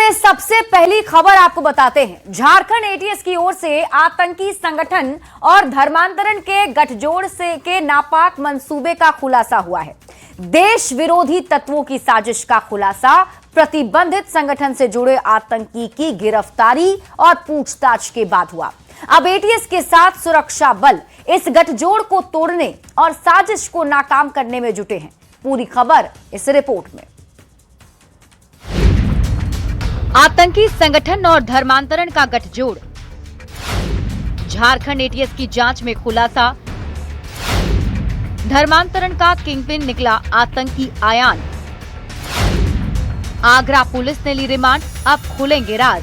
में सबसे पहली खबर आपको बताते हैं। झारखंड एटीएस की ओर से आतंकी संगठन और धर्मांतरण के गठजोड़ से के नापाक मंसूबे का खुलासा हुआ है। देश विरोधी तत्वों की साजिश का खुलासा प्रतिबंधित संगठन से जुड़े आतंकी की गिरफ्तारी और पूछताछ के बाद हुआ। अब एटीएस के साथ सुरक्षा बल इस गठजोड़ को तोड़ने और साजिश को नाकाम करने में जुटे हैं। पूरी खबर इस रिपोर्ट में। आतंकी संगठन और धर्मांतरण का गठजोड़, झारखंड एटीएस की जांच में खुलासा। धर्मांतरण का किंगपिन निकला आतंकी आयान। आगरा पुलिस ने ली रिमांड, अब खुलेंगे राज।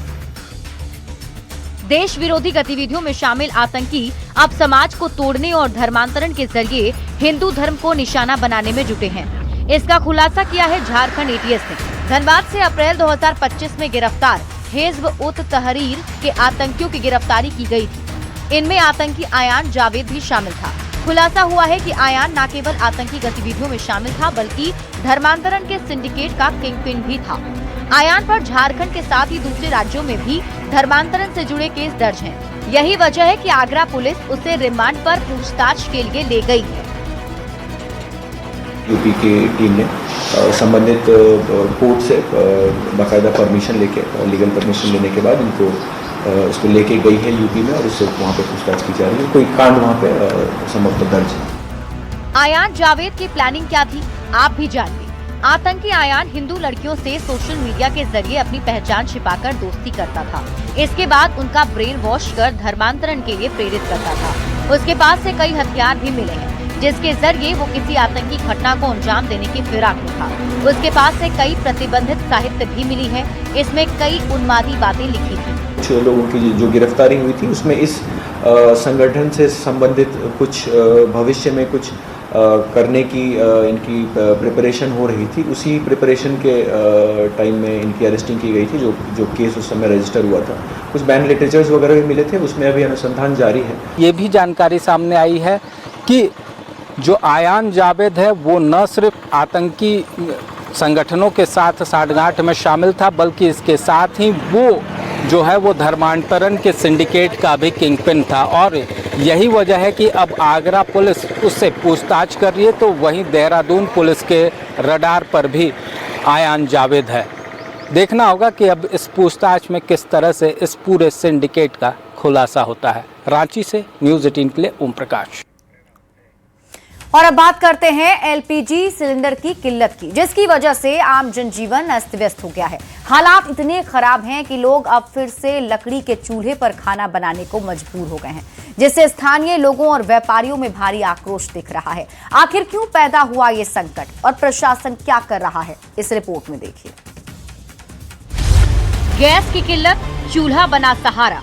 देश विरोधी गतिविधियों में शामिल आतंकी अब समाज को तोड़ने और धर्मांतरण के जरिए हिंदू धर्म को निशाना बनाने में जुटे हैं। इसका खुलासा किया है झारखंड एटीएस ने। धनबाद से अप्रैल 2025 में गिरफ्तार हिज़्ब उत तहरीर के आतंकियों की गिरफ्तारी की गई थी। इनमें आतंकी आयान जावेद भी शामिल था। खुलासा हुआ है कि आयान न केवल आतंकी गतिविधियों में शामिल था बल्कि धर्मांतरण के सिंडिकेट का किंगपिन भी था। आयान पर झारखंड के साथ ही दूसरे राज्यों में भी धर्मांतरण से जुड़े केस दर्ज हैं। यही वजह है कि आगरा पुलिस उसे रिमांड पर पूछताछ के लिए ले गई है। यूपी की टीम ने संबंधित कोर्ट से बाकायदा परमिशन लेके लीगल परमिशन लेने के बाद इनको इसको लेके गई है यूपी में और उससे वहाँ पे पूछताछ की जा रही है। कोई कांड वहाँ पे संभवतः दर्ज है। आयान जावेद की प्लानिंग क्या थी, आप भी जानिए। आतंकी आयान हिंदू लड़कियों से सोशल मीडिया के जरिए अपनी पहचान छिपाकर दोस्ती करता था। इसके बाद उनका ब्रेन वॉश कर धर्मांतरण के लिए प्रेरित करता था। उसके पास से कई हथियार भी मिले हैं जिसके जरिए वो किसी आतंकी घटना को अंजाम देने की फिराक में था। उसके पास से कई प्रतिबंधित साहित्य भी मिली है। इसमें कई उन्मादी बातें लिखी थी। कुछ लोगों की जो गिरफ्तारी हुई थी उसमें इस संगठन से संबंधित कुछ भविष्य में कुछ करने की इनकी प्रिपरेशन हो रही थी। उसी प्रिपरेशन के टाइम में इनकी अरेस्टिंग की गई थी। जो केस उस समय रजिस्टर हुआ था। कुछ बैन लिटरेचर्स वगैरह भी मिले थे। उसमें अभी अनुसंधान जारी है। ये भी जानकारी सामने आई है कि जो आयान जावेद है वो न सिर्फ आतंकी संगठनों के साथ साठगांठ में शामिल था बल्कि इसके साथ ही वो जो है वो धर्मांतरण के सिंडिकेट का भी किंगपिन था। और यही वजह है कि अब आगरा पुलिस उससे पूछताछ कर रही है तो वहीं देहरादून पुलिस के रडार पर भी आयान जावेद है। देखना होगा कि अब इस पूछताछ में किस तरह से इस पूरे सिंडिकेट का खुलासा होता है। रांची से न्यूज़ 18 के लिए ओम प्रकाश। और अब बात करते हैं एलपीजी सिलेंडर की किल्लत की, जिसकी वजह से आम जनजीवन अस्त व्यस्त हो गया है। हालात इतने खराब हैं कि लोग अब फिर से लकड़ी के चूल्हे पर खाना बनाने को मजबूर हो गए हैं, जिससे स्थानीय लोगों और व्यापारियों में भारी आक्रोश दिख रहा है। आखिर क्यों पैदा हुआ ये संकट और प्रशासन क्या कर रहा है, इस रिपोर्ट में देखिए। गैस की किल्लत, चूल्हा बना सहारा।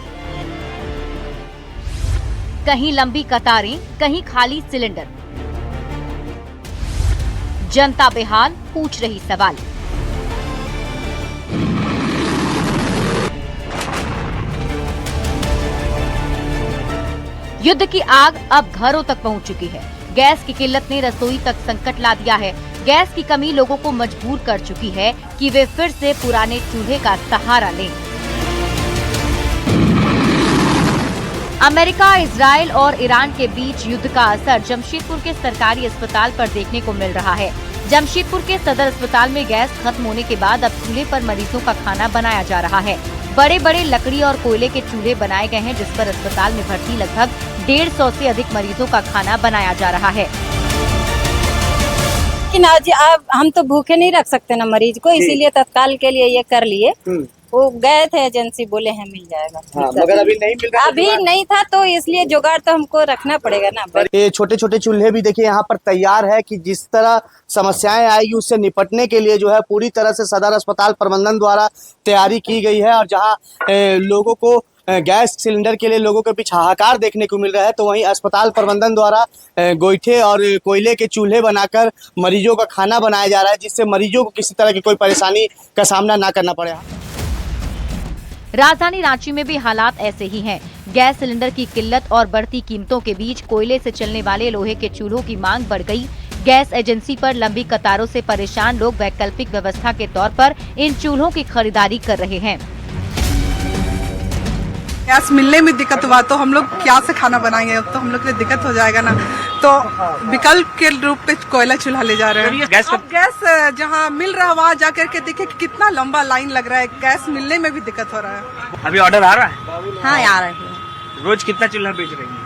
कहीं लंबी कतारें, कहीं खाली सिलेंडर। जनता बेहाल, पूछ रही सवाल। युद्ध की आग अब घरों तक पहुंच चुकी है। गैस की किल्लत ने रसोई तक संकट ला दिया है। गैस की कमी लोगों को मजबूर कर चुकी है कि वे फिर से पुराने चूल्हे का सहारा लें। अमेरिका, इजराइल और ईरान के बीच युद्ध का असर जमशेदपुर के सरकारी अस्पताल पर देखने को मिल रहा है। जमशेदपुर के सदर अस्पताल में गैस खत्म होने के बाद अब चूल्हे पर मरीजों का खाना बनाया जा रहा है। बड़े बड़े लकड़ी और कोयले के चूल्हे बनाए गए हैं, जिस पर अस्पताल में भर्ती लगभग 150 से अधिक मरीजों का खाना बनाया जा रहा है। लेकिन आज अब हम तो भूखे नहीं रख सकते ना मरीज को, इसीलिए तत्काल के लिए ये कर लिए। वो गए थे एजेंसी, बोले हैं मिल जाएगा। मगर अभी नहीं मिल रहा। अभी नहीं था तो इसलिए जुगाड़ तो हमको रखना पड़ेगा ना। ये छोटे छोटे चूल्हे भी देखिए यहाँ पर तैयार है कि जिस तरह समस्याएं आएगी उससे निपटने के लिए जो है पूरी तरह से सदर अस्पताल प्रबंधन द्वारा तैयारी की गई है। और जहाँ लोगों को गैस सिलेंडर के लिए लोगों के बीच हाहाकार देखने को मिल रहा है, तो वहीं अस्पताल प्रबंधन द्वारा गोईठे और कोयले के चूल्हे बनाकर मरीजों का खाना बनाया जा रहा है, जिससे मरीजों को किसी तरह की कोई परेशानी का सामना ना करना पड़े। राजधानी रांची में भी हालात ऐसे ही हैं। गैस सिलेंडर की किल्लत और बढ़ती कीमतों के बीच कोयले से चलने वाले लोहे के चूल्हों की मांग बढ़ गई। गैस एजेंसी पर लंबी कतारों से परेशान लोग वैकल्पिक व्यवस्था के तौर पर इन चूल्हों की खरीदारी कर रहे हैं। गैस मिलने में दिक्कत हुआ तो हम लोग क्या से खाना बनाएंगे, अब तो हम लोग के लिए दिक्कत हो जाएगा ना, तो विकल्प के रूप पे कोयला चूल्हा ले जा रहे हैं। अब गैस जहाँ मिल रहा है वहाँ जाकर के देखे कि कितना लंबा लाइन लग रहा है, गैस मिलने में भी दिक्कत हो रहा है। अभी ऑर्डर आ रहा है? हाँ आ रही है। रोज कितना चूल्हा बेच रही है?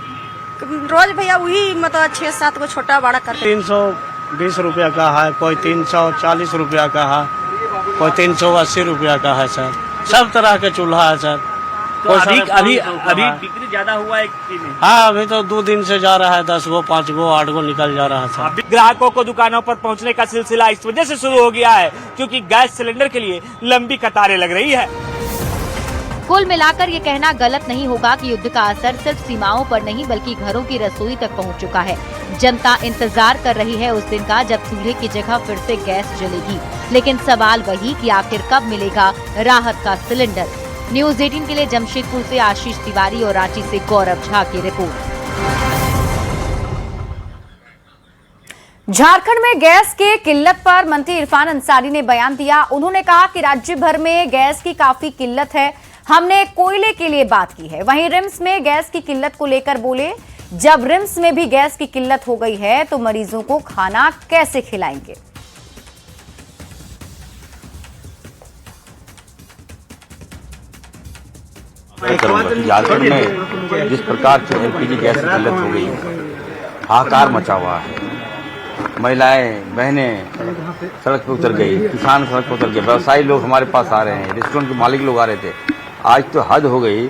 रोज भैया वही मतलब 6-7 को छोटा बड़ा करके 320 रुपया का है, कोई 340 रुपया का है, कोई 380 रुपया का है सर। सब तरह के चूल्हा है सर। तो अभी बिक्री ज्यादा हुआ है कि नहीं? हाँ अभी तो 2 दिन से जा रहा है, 10 गो 5 गो 8 गो निकल जा रहा है सर। ग्राहकों को दुकानों पर पहुंचने का सिलसिला इस वजह से शुरू हो गया है क्योंकि गैस सिलेंडर के लिए लंबी कतारें लग रही है। कुल मिलाकर ये कहना गलत नहीं होगा कि युद्ध का असर सिर्फ सीमाओं पर नहीं बल्कि घरों की रसोई तक पहुंच चुका है। जनता इंतजार कर रही है उस दिन का जब चूल्हे की जगह फिर से गैस जलेगी, लेकिन सवाल वही कि आखिर कब मिलेगा राहत का सिलेंडर। न्यूज़ 18 के लिए जमशेदपुर से आशीष तिवारी और रांची से गौरव झा की रिपोर्ट। झारखंड में गैस के किल्लत पर मंत्री इरफान अंसारी ने बयान दिया। उन्होंने कहा कि राज्य भर में गैस की काफी किल्लत है, हमने कोयले के लिए बात की है। वहीं रिम्स में गैस की किल्लत को लेकर बोले, जब रिम्स में भी गैस की किल्लत हो गई है तो मरीजों को खाना कैसे खिलाएंगे। झारखंड में जिस प्रकार से एलपीजी गैस की किल्लत हो गई, हाहाकार मचा हुआ है। महिलाएं बहनें सड़क पर उतर गई, किसान सड़क पर उतर गए, व्यवसायी लोग हमारे पास आ रहे हैं, रेस्टोरेंट के मालिक लोग आ रहे थे। आज तो हद हो गई,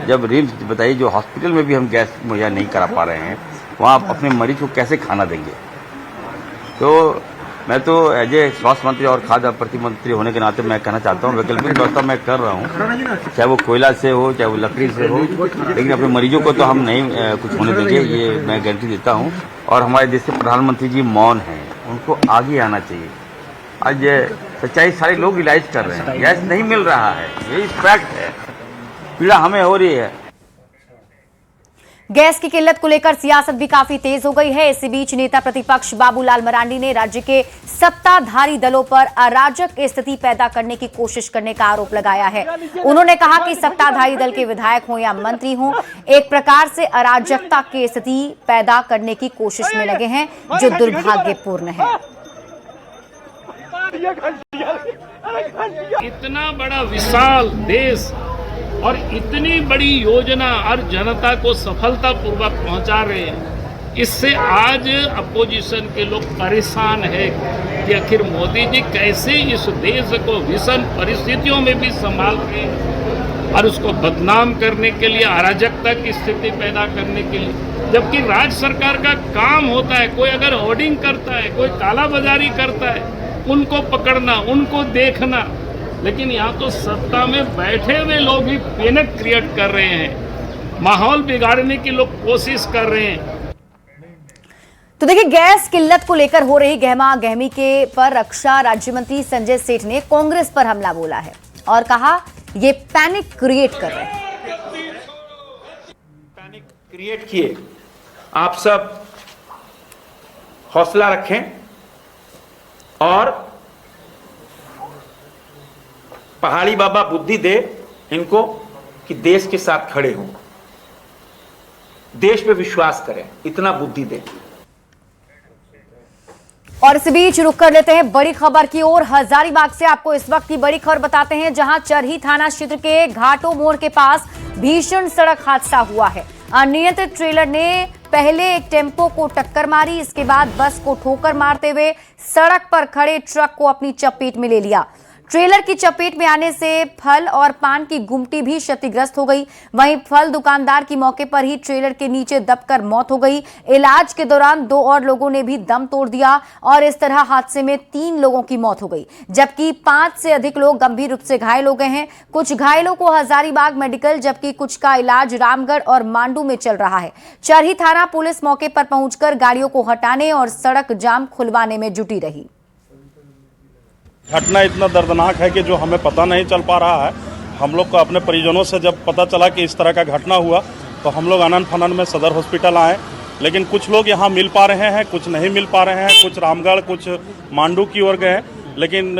जब रिम्स बताइए जो हॉस्पिटल में भी हम गैस मुहैया नहीं करा पा रहे हैं, वहाँ अपने मरीज को कैसे खाना देंगे। तो मैं तो एज ए स्वास्थ्य मंत्री और खाद्य आपूर्ति मंत्री होने के नाते मैं कहना चाहता हूँ, वैकल्पिक व्यवस्था मैं कर रहा हूँ, चाहे वो कोयला से हो चाहे वो लकड़ी से हो, लेकिन अपने मरीजों को तो हम नहीं कुछ होने देंगे, ये मैं गारंटी देता हूँ। और हमारे देश के प्रधानमंत्री जी मौन हैं, उनको आगे आना चाहिए। आज सच्चाई सारे लोग रियलाइज कर रहे हैं, गैस नहीं मिल रहा है, यही फैक्ट है, पीड़ा हमें हो रही है। गैस की किल्लत को लेकर सियासत भी काफी तेज हो गई है। इसी बीच नेता प्रतिपक्ष बाबूलाल मरांडी ने राज्य के सत्ताधारी दलों पर अराजक स्थिति पैदा करने की कोशिश करने का आरोप लगाया है। उन्होंने कहा कि सत्ताधारी दल के विधायक हों या मंत्री हों, एक प्रकार से अराजकता की स्थिति पैदा करने की कोशिश में लगे हैं, जो दुर्भाग्यपूर्ण है। इतना बड़ा विशाल देश और इतनी बड़ी योजना और जनता को सफलतापूर्वक पहुंचा रहे हैं, इससे आज अपोजिशन के लोग परेशान है कि आखिर मोदी जी कैसे इस देश को विषम परिस्थितियों में भी संभाल रहे हैं और उसको बदनाम करने के लिए, अराजकता की स्थिति पैदा करने के लिए। जबकि राज्य सरकार का काम होता है, कोई अगर होर्डिंग करता है, कोई कालाबाजारी करता है, उनको पकड़ना, उनको देखना, लेकिन यहाँ तो सत्ता में बैठे हुए लोग ही पैनिक क्रिएट कर रहे हैं, माहौल बिगाड़ने की लोग कोशिश कर रहे हैं। तो देखिए, गैस किल्लत को लेकर हो रही गहमा गहमी के पर रक्षा राज्य मंत्री संजय सेठ ने कांग्रेस पर हमला बोला है और कहा ये पैनिक क्रिएट कर रहे हैं। पैनिक क्रिएट किए, आप सब हौसला रखें और पहाड़ी बाबा बुद्धि दे इनको कि देश के साथ खड़े हों, देश पे विश्वास करें, इतना बुद्धि दे। और इस बीच रुक कर लेते हैं बड़ी खबर की ओर। हजारीबाग से आपको इस वक्त की बड़ी खबर बताते हैं, जहां चरही थाना क्षेत्र के घाटों मोड़ के पास भीषण सड़क हादसा हुआ है। अनियंत्रित ट्रेलर ने पहले एक टेम्पो को टक्कर मारी, इसके बाद बस को ठोकर मारते हुए सड़क पर खड़े ट्रक को अपनी चपेट में ले लिया। ट्रेलर की चपेट में आने से फल और पान की गुमटी भी क्षतिग्रस्त हो गई। वहीं फल दुकानदार की मौके पर ही ट्रेलर के नीचे दबकर मौत हो गई। इलाज के दौरान 2 और लोगों ने भी दम तोड़ दिया और इस तरह हादसे में 3 लोगों की मौत हो गई, जबकि 5 से अधिक लोग गंभीर रूप से घायल हो गए हैं। कुछ घायलों को हजारीबाग मेडिकल, जबकि कुछ का इलाज रामगढ़ और मांडू में चल रहा है। चरही थाना पुलिस मौके पर पहुंचकर गाड़ियों को हटाने और सड़क जाम खुलवाने में जुटी रही। घटना इतना दर्दनाक है कि जो हमें पता नहीं चल पा रहा है। हम लोग को अपने परिजनों से जब पता चला कि इस तरह का घटना हुआ तो हम लोग आनन फानन में सदर हॉस्पिटल आए लेकिन कुछ लोग यहाँ मिल पा रहे हैं, कुछ नहीं मिल पा रहे हैं, कुछ रामगढ़, कुछ मांडू की ओर गए। लेकिन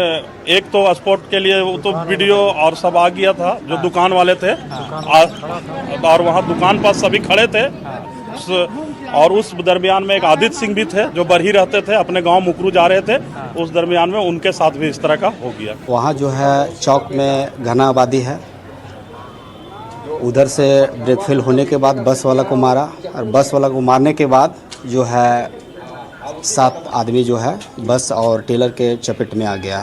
एक तो स्पोर्ट के लिए वो तो वीडियो और सब आ गया था, जो दुकान वाले थे और वहाँ दुकान पर सभी खड़े थे। और उस दरमियान में एक आदित्य सिंह भी थे जो बरही रहते थे, अपने गांव मुकरू जा रहे थे। उस दरमियान में उनके साथ भी इस तरह का हो गया। वहाँ जो है चौक में घना आबादी है, उधर से ब्रेक फेल होने के बाद बस वाला को मारा और बस वाला को मारने के बाद जो है 7 आदमी जो है बस और टेलर के चपेट में आ गया।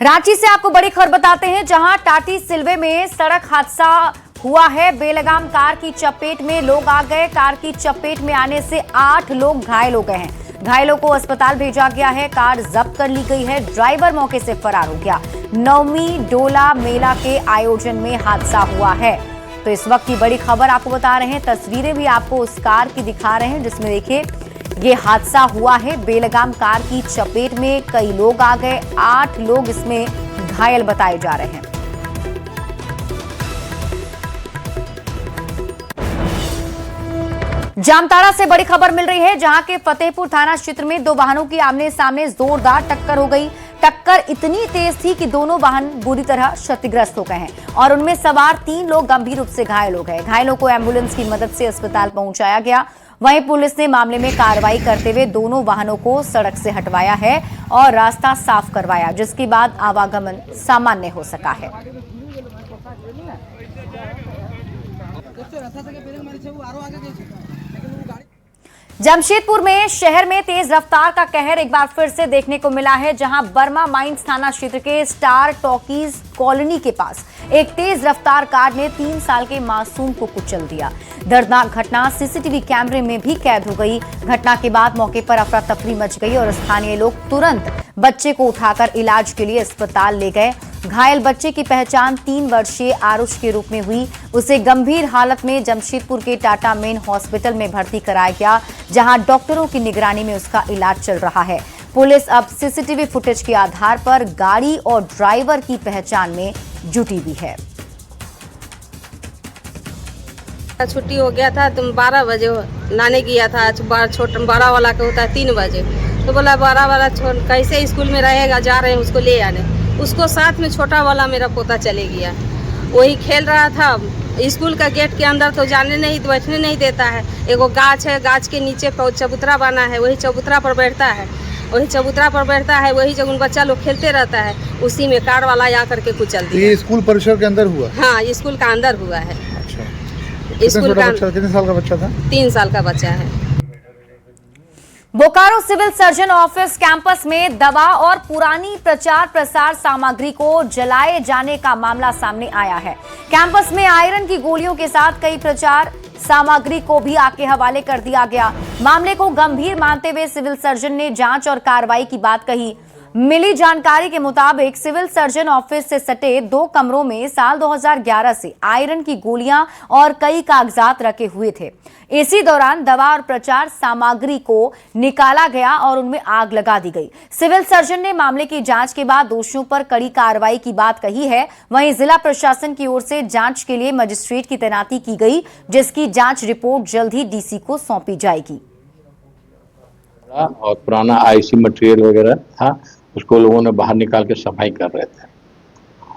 रांची से आपको बड़ी खबर बताते हैं, जहां टाटी सिलवे में सड़क हादसा हुआ है। बेलगाम कार की चपेट में लोग आ गए। कार की चपेट में आने से 8 लोग घायल हो गए हैं। घायलों को अस्पताल भेजा गया है। कार जब्त कर ली गई है। ड्राइवर मौके से फरार हो गया। नवमी डोला मेला के आयोजन में हादसा हुआ है। तो इस वक्त की बड़ी खबर आपको बता रहे हैं। तस्वीरें भी आपको उस कार की दिखा रहे हैं जिसमें देखिए ये हादसा हुआ है। बेलगाम कार की चपेट में कई लोग आ गए। 8 लोग इसमें घायल बताए जा रहे हैं। जामताड़ा से बड़ी खबर मिल रही है, जहां के फतेहपुर थाना क्षेत्र में 2 वाहनों की आमने सामने जोरदार टक्कर हो गई। टक्कर इतनी तेज थी कि दोनों वाहन बुरी तरह क्षतिग्रस्त हो गए हैं और उनमें सवार 3 लोग गंभीर रूप से घायल हो गए। घायलों को एम्बुलेंस की मदद से अस्पताल पहुंचाया गया। वहीं पुलिस ने मामले में कार्रवाई करते हुए दोनों वाहनों को सड़क से हटवाया है और रास्ता साफ करवाया, जिसके बाद आवागमन सामान्य हो सका है। जमशेदपुर में शहर में तेज रफ्तार का कहर एक बार फिर से देखने को मिला है, जहां बर्मा माइंस थाना क्षेत्र के स्टार टॉकीज कॉलोनी के पास एक तेज रफ्तार कार ने 3 साल के मासूम को कुचल दिया। दर्दनाक घटना सीसीटीवी कैमरे में भी कैद हो गई। घटना के बाद मौके पर अफरा तफरी मच गई और स्थानीय लोग तुरंत बच्चे को उठाकर इलाज के लिए अस्पताल ले गए। घायल बच्चे की पहचान 3 वर्षीय आरुष के रूप में हुई। उसे गंभीर हालत में जमशेदपुर के टाटा मेन हॉस्पिटल में भर्ती कराया गया, जहां डॉक्टरों की निगरानी में उसका इलाज चल रहा है। पुलिस अब सीसीटीवी फुटेज के आधार पर गाड़ी और ड्राइवर की पहचान में जुटी हुई है। छुट्टी हो गया था, तुम 12 बजे लाने गया था। छोटा बड़ा वाला का होता है 3 बजे, तो बोला 12 वाला कैसे स्कूल में रहेगा, जा रहे हैं उसको ले आने। उसको साथ में छोटा वाला मेरा पोता चले गया। वही खेल रहा था। स्कूल का गेट के अंदर तो जाने नहीं, बैठने नहीं देता है। एगो गाछ है, गाछ के नीचे चबूतरा बना है, वही चबूतरा पर बैठता है। वही चबूतरा पर बैठता है, वही जब उन बच्चा लोग खेलते रहता है, उसी में कार वाला आ करके कुचल दिया। ये स्कूल परिसर के अंदर हुआ? हाँ, स्कूल का अंदर हुआ है। अच्छा। स्कूल का कितने साल का बच्चा था? 3 साल का बच्चा है। Bokaro civil surgeon office campus में दवा और पुरानी प्रचार प्रसार सामग्री को जलाए जाने का मामला सामने आया है। कैंपस में आयरन की गोलियों के साथ कई प्रचार सामग्री को भी आग के हवाले कर दिया गया। मामले को गंभीर मानते हुए सिविल सर्जन ने जांच और कार्रवाई की बात कही। मिली जानकारी के मुताबिक सिविल सर्जन ऑफिस से सटे 2 कमरों में साल 2011 से आयरन की गोलियां और कई कागजात रखे हुए थे। इसी दौरान दवा और प्रचार सामग्री को निकाला गया और उनमें आग लगा दी गई। सिविल सर्जन ने मामले की जांच के बाद दोषियों पर कड़ी कार्रवाई की बात कही है। वहीं जिला प्रशासन की ओर से जांच के लिए मजिस्ट्रेट की तैनाती की गई, जिसकी जांच रिपोर्ट जल्द ही डीसी को सौंपी जाएगी। और पुराना आईसी मटेरियल वगैरह था, उसको लोगों ने बाहर निकाल के सफाई कर रहे थे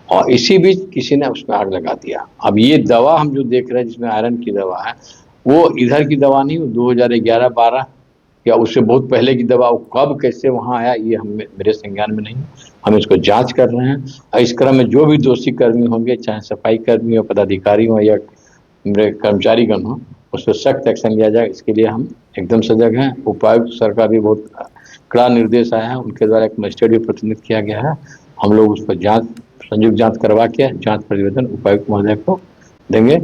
और इसी बीच किसी ने उसमें आग लगा दिया। अब ये दवा हम जो देख रहे हैं जिसमें आयरन की दवा है, वो इधर की दवा नहीं, 2011-12 या उससे बहुत पहले की दवा। वो कब कैसे वहाँ आया ये मेरे संज्ञान में नहीं। हम इसको जांच कर रहे हैं और इस क्रम में जो भी दोषी कर्मी होंगे, चाहे सफाई कर्मी हो, पदाधिकारी हो या मेरे कर्मचारीगण हो, उस पर सख्त एक्शन लिया जाए। इसके लिए हम एकदम सजग हैं। उपायुक्त सर का भी बहुत कड़ा निर्देश आया है, उनके द्वारा एक मजिस्ट्रेट भी प्रतिनिधित्व किया गया है। हम लोग उस पर जांच, संयुक्त जांच करवा के जांच प्रतिवेदन उपायुक्त महोदय को देंगे